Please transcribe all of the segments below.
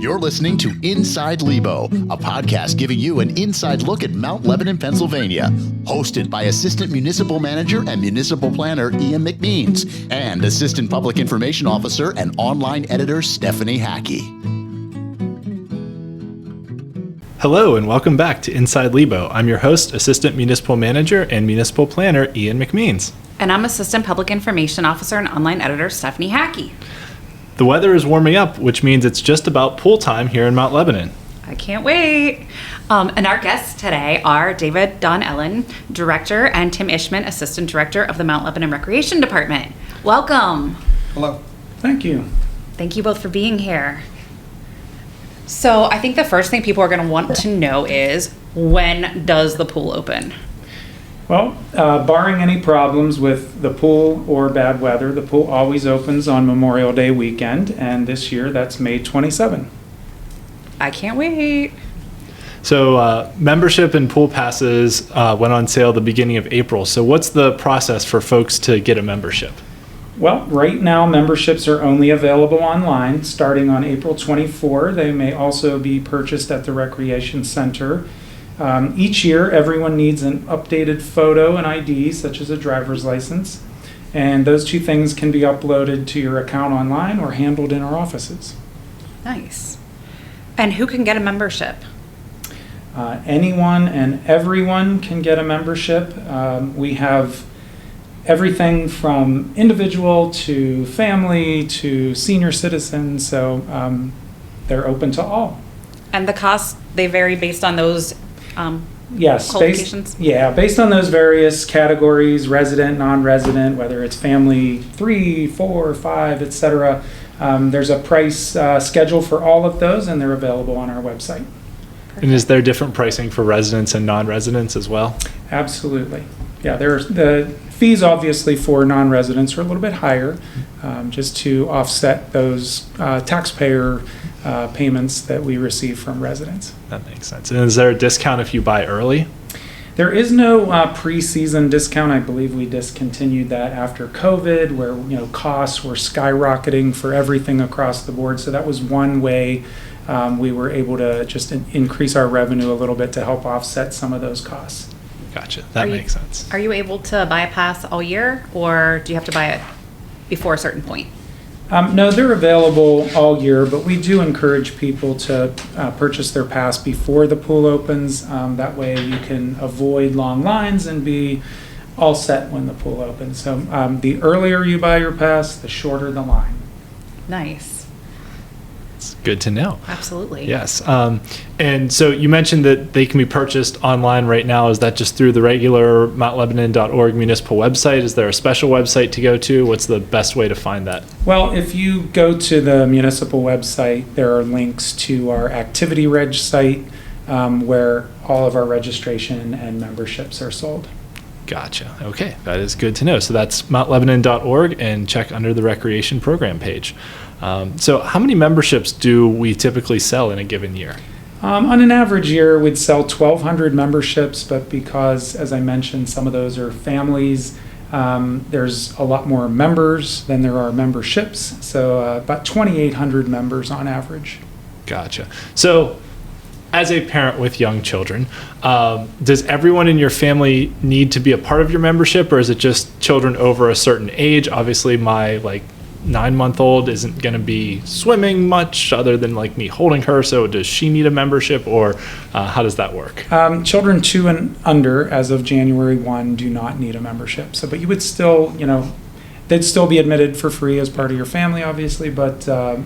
You're listening to Inside Lebo, a podcast giving you an inside look at Mount Lebanon, Pennsylvania. Hosted by Assistant Municipal Manager and Municipal Planner Ian McMeans and Assistant Public Information Officer and Online Editor Stephanie Hackey. Hello and welcome back to Inside Lebo. I'm your host, Assistant Municipal Manager and Municipal Planner Ian McMeans. And I'm Assistant Public Information Officer and Online Editor Stephanie Hackey. The weather is warming up, which means it's just about pool time here in Mount Lebanon. I can't wait. And our guests today are David Donnellan, Director, and Tim Ishman, Assistant Director of the Mount Lebanon Recreation Department. Welcome. Hello. Thank you. Thank you both for being here. So I think the first thing people are going to want to know is, when does the pool open? Well, barring any problems with the pool or bad weather, the pool always opens on Memorial Day weekend, and this year that's May 27. I can't wait. So membership and pool passes went on sale the beginning of April. So what's the process for folks to get a membership? Well, right now memberships are only available online starting on April 24. They may also be purchased at the Recreation Center. Each year, everyone needs an updated photo and ID, such as a driver's license, and those two things can be uploaded to your account online or handled in our offices. Nice. And who can get a membership? Anyone and everyone can get a membership. We have everything from individual to family to senior citizens, so they're open to all. And the costs, they vary based on those Yes, qualifications? based on those various categories, resident, non-resident, whether it's family 3, 4, 5, etc. There's a price schedule for all of those, and they're available on our website. Perfect. And is there different pricing for residents and non-residents as well? Absolutely. Yeah, the fees obviously for non-residents are a little bit higher, just to offset those taxpayer payments that we receive from residents. That makes sense. And is there a discount if you buy early? There is no pre-season discount. I believe we discontinued that after COVID, where costs were skyrocketing for everything across the board. So that was one way we were able to just increase our revenue a little bit to help offset some of those costs. Gotcha. That makes sense. Are you able to buy a pass all year, or do you have to buy it before a certain point? No, they're available all year, but we do encourage people to purchase their pass before the pool opens. That way you can avoid long lines and be all set when the pool opens. So the earlier you buy your pass, the shorter the line. Nice. It's good to know. Absolutely. Yes. And so you mentioned that they can be purchased online right now. Is that just through the regular mountlebanon.org municipal website? Is there a special website to go to? What's the best way to find that? Well, if you go to the municipal website, there are links to our activity reg site where all of our registration and memberships are sold. Gotcha. Okay, that is good to know. So that's mountlebanon.org, and check under the recreation program page. So how many memberships do we typically sell in a given year? On an average year, we'd sell 1,200 memberships, but because, as I mentioned, some of those are families, there's a lot more members than there are memberships. So about 2,800 members on average. Gotcha. So as a parent with young children, does everyone in your family need to be a part of your membership, or is it just children over a certain age? Obviously, my 9-month-old isn't going to be swimming much other than me holding her. So does she need a membership, or how does that work? Children 2 and under, as of January 1, do not need a membership. So, but you would still, they'd still be admitted for free as part of your family, obviously, but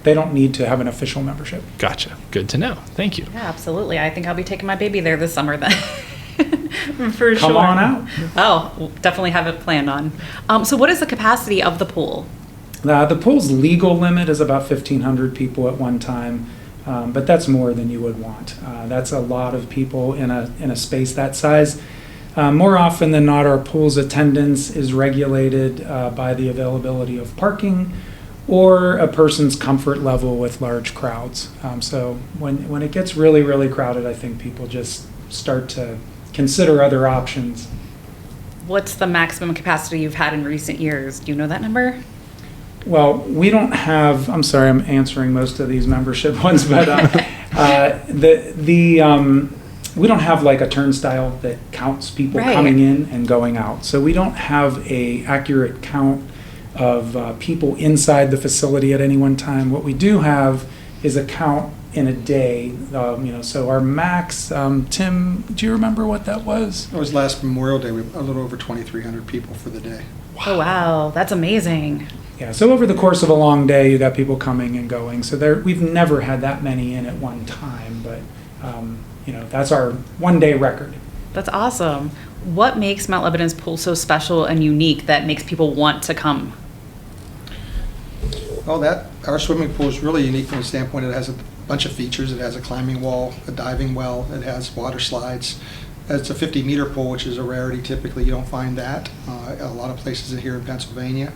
they don't need to have an official membership. Gotcha. Good to know. Thank you. Yeah, absolutely. I think I'll be taking my baby there this summer then. For sure. Come on out. Oh, we'll definitely have it planned on. So what is the capacity of the pool? The pool's legal limit is about 1,500 people at one time, but that's more than you would want. That's a lot of people in a space that size. More often than not, our pool's attendance is regulated by the availability of parking or a person's comfort level with large crowds. So when it gets really, really crowded, I think people just start to consider other options. What's the maximum capacity you've had in recent years? Do you know that number? Well, we don't have, I'm sorry, I'm answering most of these membership ones, but we don't have like a turnstile that counts people Right. coming in and going out. So we don't have a accurate count of people inside the facility at any one time. What we do have is a count in a day. So our max, Tim, do you remember what that was? It was last Memorial Day, we had a little over 2,300 people for the day. Oh, wow. That's amazing. Yeah, so over the course of a long day, you got people coming and going. So we've never had that many in at one time, but that's our one-day record. That's awesome. What makes Mount Lebanon's pool so special and unique that makes people want to come? Well, our swimming pool is really unique from the standpoint it has a bunch of features. It has a climbing wall, a diving well, it has water slides. It's a 50-meter pool, which is a rarity. Typically, you don't find that a lot of places here in Pennsylvania.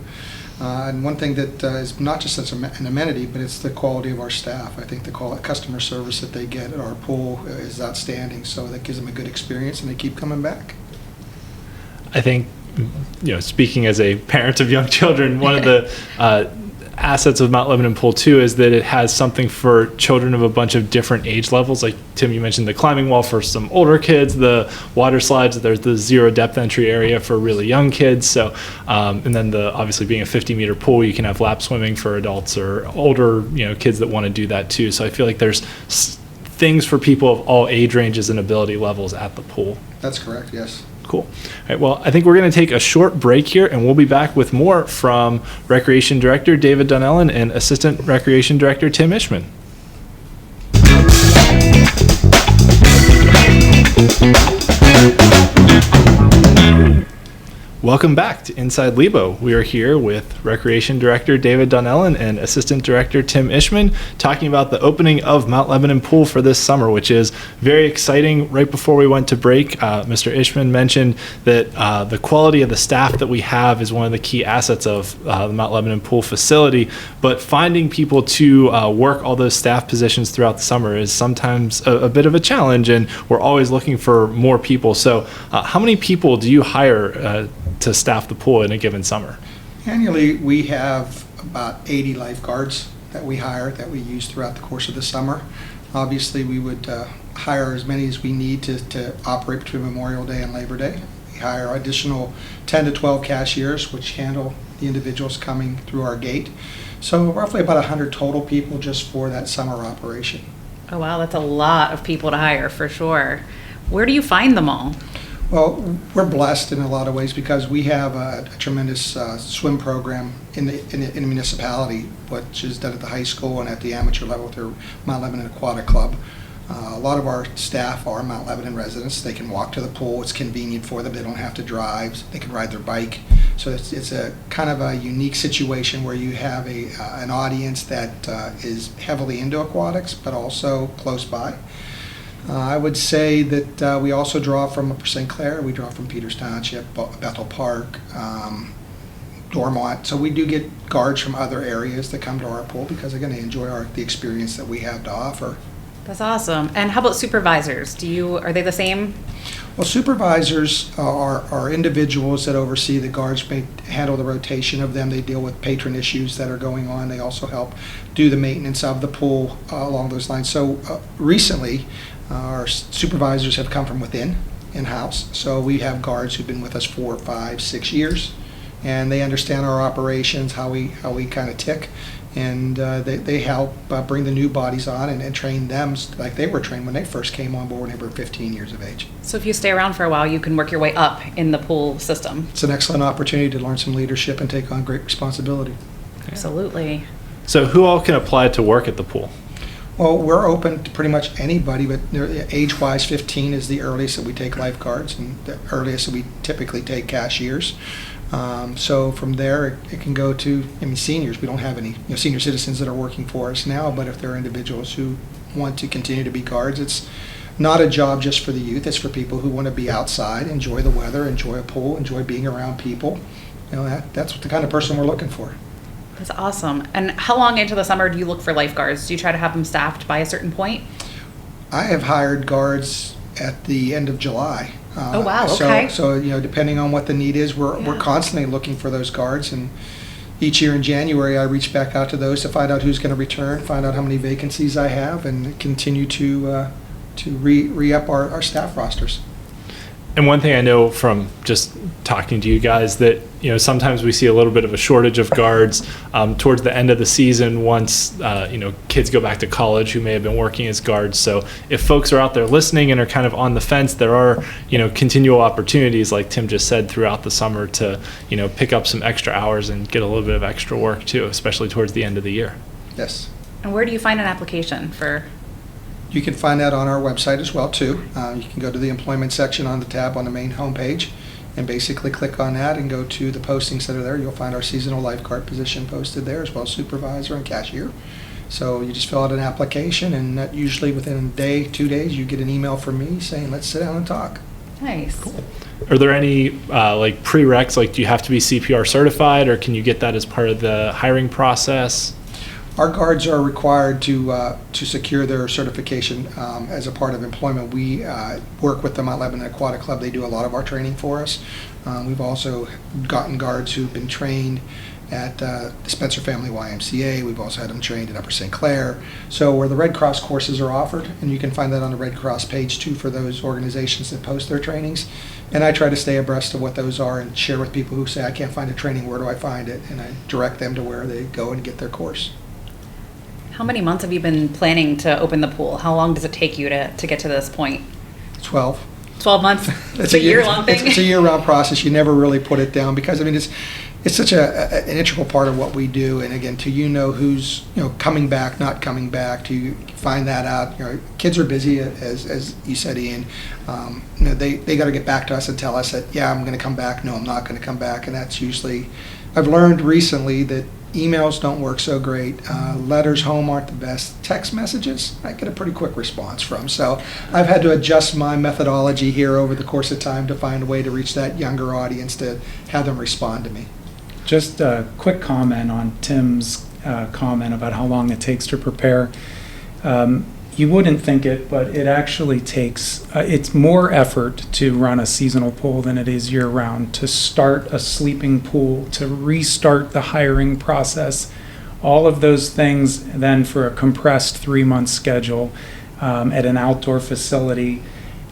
And one thing that is not just such an amenity, but it's the quality of our staff. I think the customer service that they get at our pool is outstanding, so that gives them a good experience and they keep coming back. I think, speaking as a parent of young children, one of the assets of Mount Lebanon Pool 2 is that it has something for children of a bunch of different age levels. Like Tim, you mentioned the climbing wall for some older kids, the water slides, there's the zero depth entry area for really young kids. So, and then obviously being a 50-meter pool, you can have lap swimming for adults or older, kids that want to do that too. So I feel like there's things for people of all age ranges and ability levels at the pool. That's correct, yes. Cool. All right, well, I think we're going to take a short break here, and we'll be back with more from Recreation Director David Donnellan and Assistant Recreation Director Tim Ishman. Welcome back to Inside Lebo. We are here with Recreation Director David Donnellan and Assistant Director Tim Ishman talking about the opening of Mount Lebanon Pool for this summer, which is very exciting. Right before we went to break, Mr. Ishman mentioned that the quality of the staff that we have is one of the key assets of the Mount Lebanon Pool facility, but finding people to work all those staff positions throughout the summer is sometimes a bit of a challenge, and we're always looking for more people. So how many people do you hire to staff the pool in a given summer? Annually, we have about 80 lifeguards that we hire that we use throughout the course of the summer. Obviously, we would hire as many as we need to operate between Memorial Day and Labor Day. We hire additional 10 to 12 cashiers, which handle the individuals coming through our gate. So roughly about 100 total people just for that summer operation. Oh, wow. That's a lot of people to hire for sure. Where do you find them all? Well, we're blessed in a lot of ways because we have a tremendous swim program in the municipality, which is done at the high school and at the amateur level with their Mount Lebanon Aquatic Club. A lot of our staff are Mount Lebanon residents. They can walk to the pool. It's convenient for them. They don't have to drive. They can ride their bike. So it's a kind of a unique situation where you have an audience that is heavily into aquatics, but also close by. I would say that we also draw from Upper St. Clair, we draw from Peters Township, Bethel Park, Dormont. So we do get guards from other areas that come to our pool because, again, they enjoy the experience that we have to offer. That's awesome. And how about supervisors? Are they the same? Well, supervisors are individuals that oversee the guards, handle the rotation of them. They deal with patron issues that are going on. They also help do the maintenance of the pool along those lines. So recently, our supervisors have come from within, in-house. So we have guards who've been with us 4, 5, 6 years, and they understand our operations, how we kind of tick, and they help bring the new bodies on and train them like they were trained when they first came on board when they were 15 years of age. So if you stay around for a while, you can work your way up in the pool system. It's an excellent opportunity to learn some leadership and take on great responsibility. Absolutely. So who all can apply to work at the pool? Well, we're open to pretty much anybody, but age-wise, 15 is the earliest that we take lifeguards, and the earliest that we typically take cashiers. So from there, it can go to, seniors. We don't have any senior citizens that are working for us now, but if there are individuals who want to continue to be guards, it's not a job just for the youth. It's for people who want to be outside, enjoy the weather, enjoy a pool, enjoy being around people. That's the kind of person we're looking for. That's awesome. And how long into the summer do you look for lifeguards? Do you try to have them staffed by a certain point? I have hired guards at the end of July. Oh, wow, okay. So depending on what the need is, we're constantly looking for those guards, and each year in January, I reach back out to those to find out who's going to return, find out how many vacancies I have, and continue to re-up our staff rosters. And one thing I know from just talking to you guys that, sometimes we see a little bit of a shortage of guards towards the end of the season once, kids go back to college who may have been working as guards. So if folks are out there listening and are kind of on the fence, there are, continual opportunities, like Tim just said, throughout the summer to, pick up some extra hours and get a little bit of extra work too, especially towards the end of the year. Yes. And where do you find an application for? You can find that on our website as well, too. You can go to the employment section on the tab on the main homepage and basically click on that and go to the postings that are there. You'll find our seasonal lifeguard position posted there, as well as supervisor and cashier. So you just fill out an application, and that usually within a day, 2 days, you get an email from me saying, let's sit down and talk. Nice. Cool. Are there any prereqs, do you have to be CPR certified, or can you get that as part of the hiring process? Our guards are required to secure their certification as a part of employment. We work with the Mount Lebanon Aquatic Club. They do a lot of our training for us. We've also gotten guards who've been trained at the Spencer Family YMCA. We've also had them trained at Upper St. Clair. So where the Red Cross courses are offered, and you can find that on the Red Cross page too for those organizations that post their trainings. And I try to stay abreast of what those are and share with people who say, I can't find a training, where do I find it? And I direct them to where they go and get their course. How many months have you been planning to open the pool? How long does it take you to get to this point? 12. 12 months? It's a year-long thing? It's a year-round process. You never really put it down because, it's such an integral part of what we do. And again, who's coming back, not coming back, to find that out. Kids are busy, as you said, Ian. They got to get back to us and tell us that, yeah, I'm going to come back. No, I'm not going to come back. And that's usually, I've learned recently that emails don't work so great. Letters home aren't the best. Text messages, I get a pretty quick response from. So I've had to adjust my methodology here over the course of time to find a way to reach that younger audience to have them respond to me. Just a quick comment on Tim's comment about how long it takes to prepare. You wouldn't think it, but it actually takes, it's more effort to run a seasonal pool than it is year-round. To start a sleeping pool, to restart the hiring process, all of those things then for a compressed 3-month schedule at an outdoor facility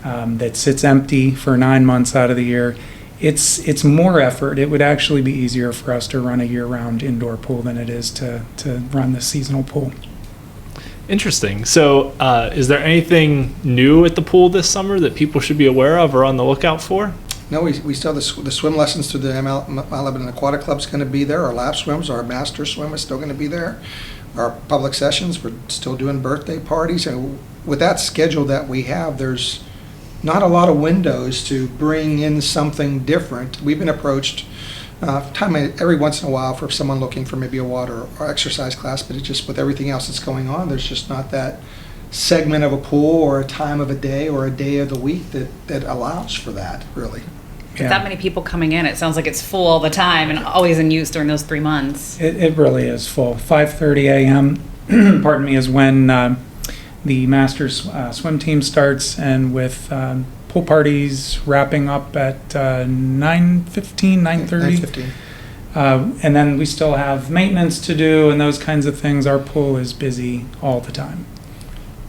that sits empty for 9 months out of the year. It's more effort. It would actually be easier for us to run a year-round indoor pool than it is to run the seasonal pool. Interesting. So is there anything new at the pool this summer that people should be aware of or on the lookout for? No, we still have the swim lessons through the Mount Lebanon Aquatic Club is going to be there. Our lap swims, our master swim is still going to be there. Our public sessions, we're still doing birthday parties. And with that schedule that we have, there's not a lot of windows to bring in something different. We've been approached every once in a while for someone looking for maybe a water or exercise class, but it's just with everything else that's going on, there's just not that segment of a pool or a time of a day or a day of the week that allows for that, really. With that many people coming in, it sounds like it's full all the time and always in use during those 3 months. It really is full. 5:30 a.m. pardon me, is when the Masters swim team starts, and with pool parties wrapping up at 9:15, 9:30. 9:15. And then we still have maintenance to do and those kinds of things. Our pool is busy all the time.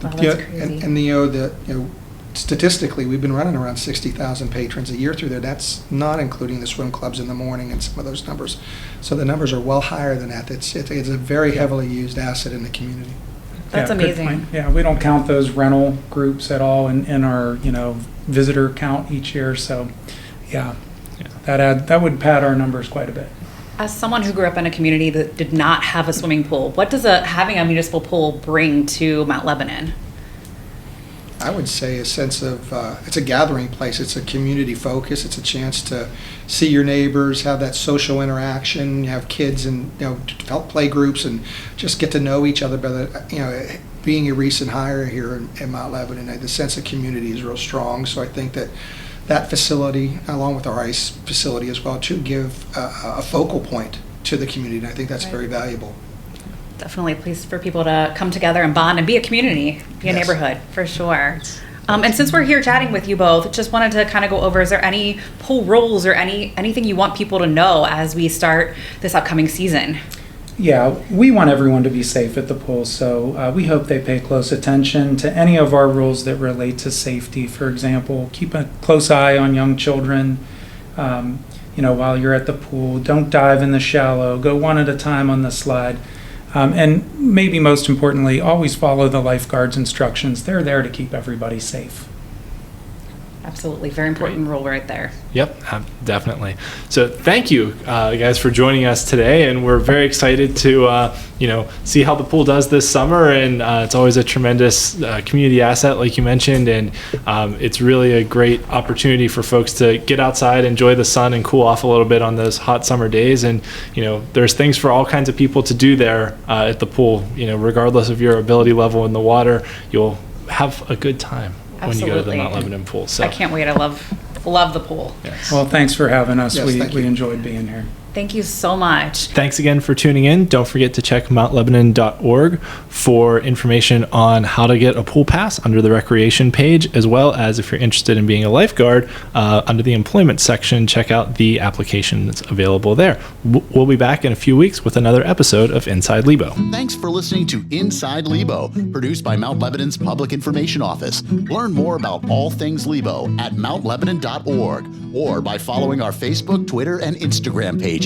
Wow, that's crazy. And statistically, we've been running around 60,000 patrons a year through there. That's not including the swim clubs in the morning and some of those numbers. So the numbers are well higher than that. It's a very heavily used asset in the community. That's good amazing. point. Yeah, we don't count those rental groups at all in our visitor count each year. So, that would pad our numbers quite a bit. As someone who grew up in a community that did not have a swimming pool, what does having a municipal pool bring to Mount Lebanon? I would say a sense of, it's a gathering place. It's a community focus. It's a chance to see your neighbors, have that social interaction, have kids and, help play groups and just get to know each other better. Being a recent hire here in Mount Lebanon, the sense of community is real strong. So I think that facility, along with our ice facility as well, to give a focal point to the community. And I think that's very valuable. Definitely a place for people to come together and bond and be a community, be a Yes. neighborhood, for sure. And since we're here chatting with you both, just wanted to kind of go over, is there any pool rules or anything you want people to know as we start this upcoming season? Yeah, we want everyone to be safe at the pool, so we hope they pay close attention to any of our rules that relate to safety. For example, keep a close eye on young children. While you're at the pool, don't dive in the shallow. Go one at a time on the slide. And maybe most importantly, always follow the lifeguard's instructions. They're there to keep everybody safe. Absolutely. Very important rule right there. Yep, definitely. So thank you guys for joining us today, and we're very excited to see how the pool does this summer, and it's always a tremendous community asset like you mentioned, and it's really a great opportunity for folks to get outside, enjoy the sun, and cool off a little bit on those hot summer days. And there's things for all kinds of people to do there at the pool. Regardless of your ability level in the water, you'll have a good time when you go to the Mount Lebanon pool. So I can't wait. I love the pool. yes. Well, thanks for having us. Yes, thank we you. enjoyed being here. Thank you so much. Thanks again for tuning in. Don't forget to check mountlebanon.org for information on how to get a pool pass under the recreation page, as well as if you're interested in being a lifeguard, under the employment section, check out the application that's available there. We'll be back in a few weeks with another episode of Inside Lebo. Thanks for listening to Inside Lebo, produced by Mount Lebanon's Public Information Office. Learn more about all things Lebo at mountlebanon.org or by following our Facebook, Twitter, and Instagram pages.